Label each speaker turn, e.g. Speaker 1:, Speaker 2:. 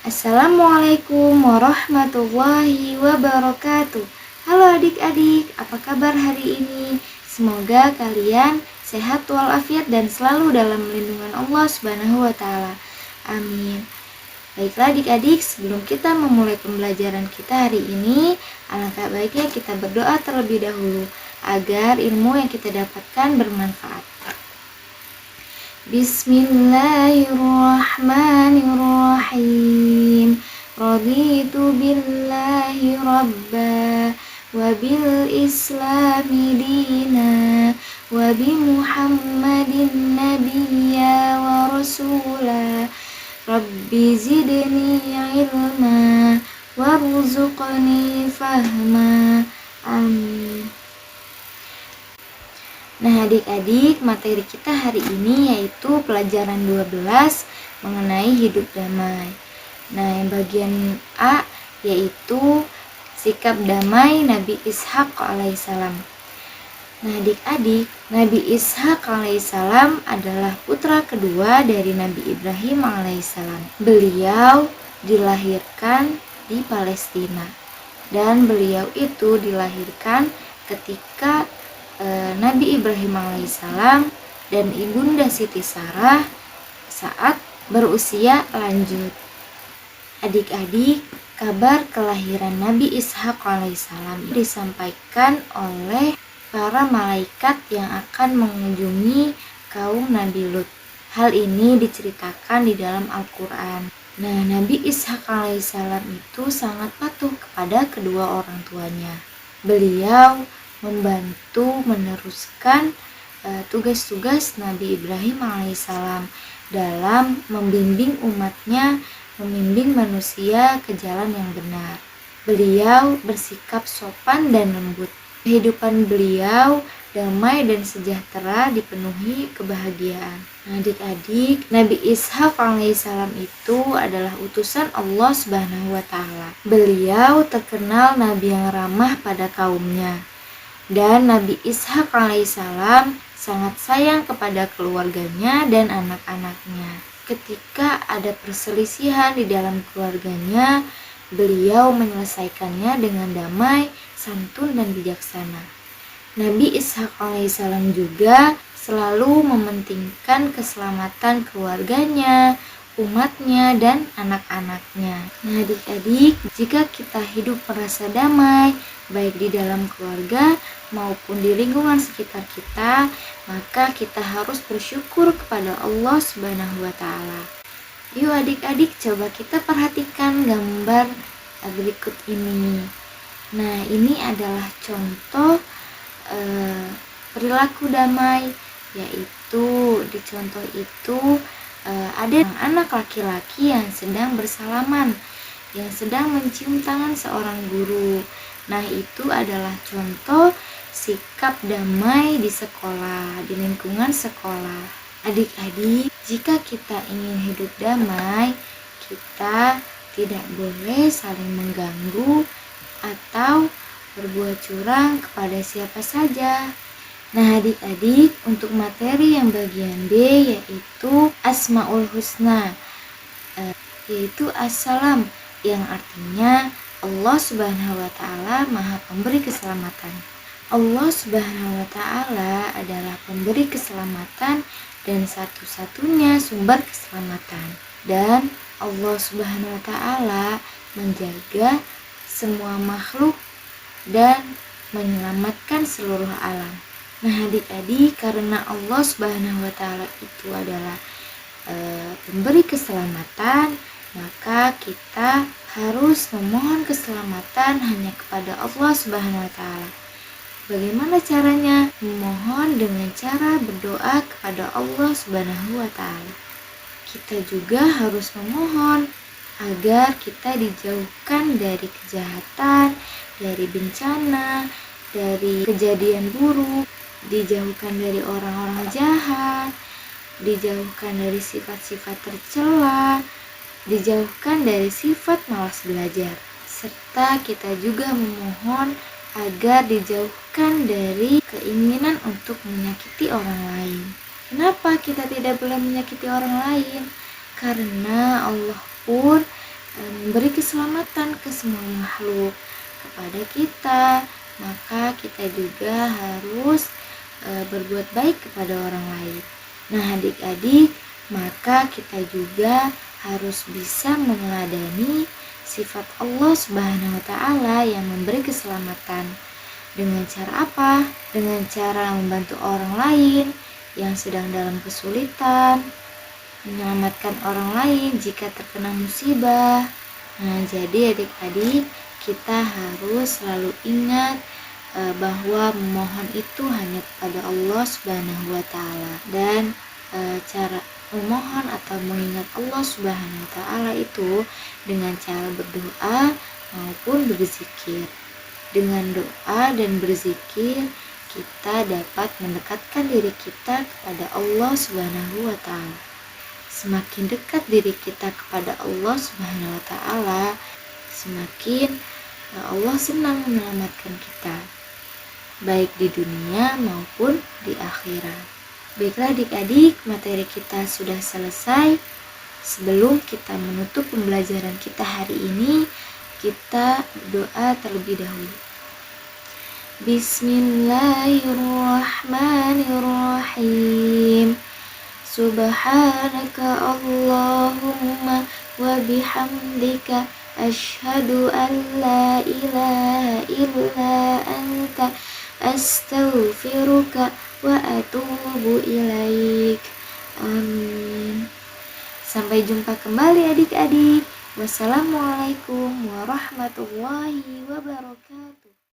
Speaker 1: Assalamualaikum warahmatullahi wabarakatuh. Halo adik-adik, apa kabar hari ini? Semoga kalian sehat walafiat dan selalu dalam lindungan Allah Subhanahu wa taala. Amin. Baiklah adik-adik, sebelum kita memulai pembelajaran kita hari ini, alangkah baiknya kita berdoa terlebih dahulu agar ilmu yang kita dapatkan bermanfaat. Bismillahirrahmanirrahim. Raditu billahi rabba wa bil islami dina wa bi muhammadin nabiyya wa rasula. Rabbi zidni ilma warzuqni fahma. Amin. Nah adik-adik, materi kita hari ini yaitu pelajaran 12 mengenai hidup damai. Nah yang bagian A yaitu sikap damai Nabi Ishak alaihissalam. Nah adik-adik, Nabi Ishak alaihissalam adalah putra kedua dari Nabi Ibrahim alaihissalam. Beliau dilahirkan di Palestina dan beliau itu dilahirkan ketika Nabi Ibrahim alaihissalam dan ibunda Siti Sarah saat berusia lanjut. Adik-adik, kabar kelahiran Nabi Ishak alaihissalam disampaikan oleh para malaikat yang akan mengunjungi kaum Nabi Lut. Hal ini diceritakan di dalam Al-Quran. Nah, Nabi Ishak alaihissalam itu sangat patuh kepada kedua orang tuanya. Beliau membantu meneruskan tugas-tugas Nabi Ibrahim alaihissalam dalam membimbing umatnya, membimbing manusia ke jalan yang benar. Beliau bersikap sopan dan lembut. Kehidupan beliau damai dan sejahtera, dipenuhi kebahagiaan. Adik-adik, Nabi Ishak alaihissalam itu adalah utusan Allah Subhanahu wa taala. Beliau terkenal nabi yang ramah pada kaumnya. Dan Nabi Ishak alaihissalam sangat sayang kepada keluarganya dan anak-anaknya. Ketika ada perselisihan di dalam keluarganya, beliau menyelesaikannya dengan damai, santun, dan bijaksana. Nabi Ishak alaihissalam juga selalu mementingkan keselamatan keluarganya, umatnya, dan anak-anaknya. Nah adik-adik, jika kita hidup merasa damai, baik di dalam keluarga maupun di lingkungan sekitar kita, maka kita harus bersyukur kepada Allah Subhanahu wa taala. Yuk adik-adik, coba kita perhatikan gambar berikut ini. Nah, ini adalah contoh perilaku damai, yaitu di contoh itu ada anak laki-laki yang sedang bersalaman, yang sedang mencium tangan seorang guru. Nah, itu adalah contoh sikap damai di sekolah, di lingkungan sekolah. Adik-adik, jika kita ingin hidup damai, kita tidak boleh saling mengganggu atau berbuat curang kepada siapa saja. Nah adik-adik, untuk materi yang bagian B yaitu Asmaul Husna, yaitu Assalam, yang artinya Allah Subhanahu wa taala Maha Pemberi Keselamatan. Allah Subhanahu wa taala adalah pemberi keselamatan dan satu-satunya sumber keselamatan. Dan Allah Subhanahu wa taala menjaga semua makhluk dan menyelamatkan seluruh alam. Nah adik-adik, karena Allah Subhanahu wa taala itu adalah pemberi keselamatan, maka kita harus memohon keselamatan hanya kepada Allah Subhanahu wa taala. Bagaimana caranya? Memohon dengan cara berdoa kepada Allah Subhanahu wa taala. Kita juga harus memohon agar kita dijauhkan dari kejahatan, dari bencana, dari kejadian buruk, dijauhkan dari orang-orang jahat, dijauhkan dari sifat-sifat tercela, dijauhkan dari sifat malas belajar, serta kita juga memohon agar dijauhkan dari keinginan untuk menyakiti orang lain. Kenapa kita tidak boleh menyakiti orang lain? Karena Allah pun memberi keselamatan ke semua makhluk kepada kita, maka kita juga harus berbuat baik kepada orang lain. Nah adik-adik, maka kita juga harus bisa meneladani sifat Allah Subhanahu wa Ta'ala yang memberi keselamatan. Dengan cara apa? Dengan cara membantu orang lain yang sedang dalam kesulitan, menyelamatkan orang lain jika terkena musibah. Nah, jadi adik-adik, kita harus selalu ingat bahwa memohon itu hanya kepada Allah Subhanahu wa Ta'ala, dan cara memohon atau mengingat Allah Subhanahu wa Ta'ala itu dengan cara berdoa maupun berzikir. Dengan doa dan berzikir, kita dapat mendekatkan diri kita kepada Allah Subhanahu wa Ta'ala. Semakin dekat diri kita kepada Allah Subhanahu wa Ta'ala, semakin Allah senang menyelamatkan kita, baik di dunia maupun di akhirat. Baiklah adik-adik, materi kita sudah selesai. Sebelum kita menutup pembelajaran kita hari ini, kita berdoa terlebih dahulu. Bismillahirrahmanirrahim. Subhanaka Allahumma wa bihamdika asyhadu an la ilaha illa anta astaghfiruka wa atubu ilaik. Amin. Sampai jumpa kembali adik-adik. Wassalamualaikum warahmatullahi wabarakatuh.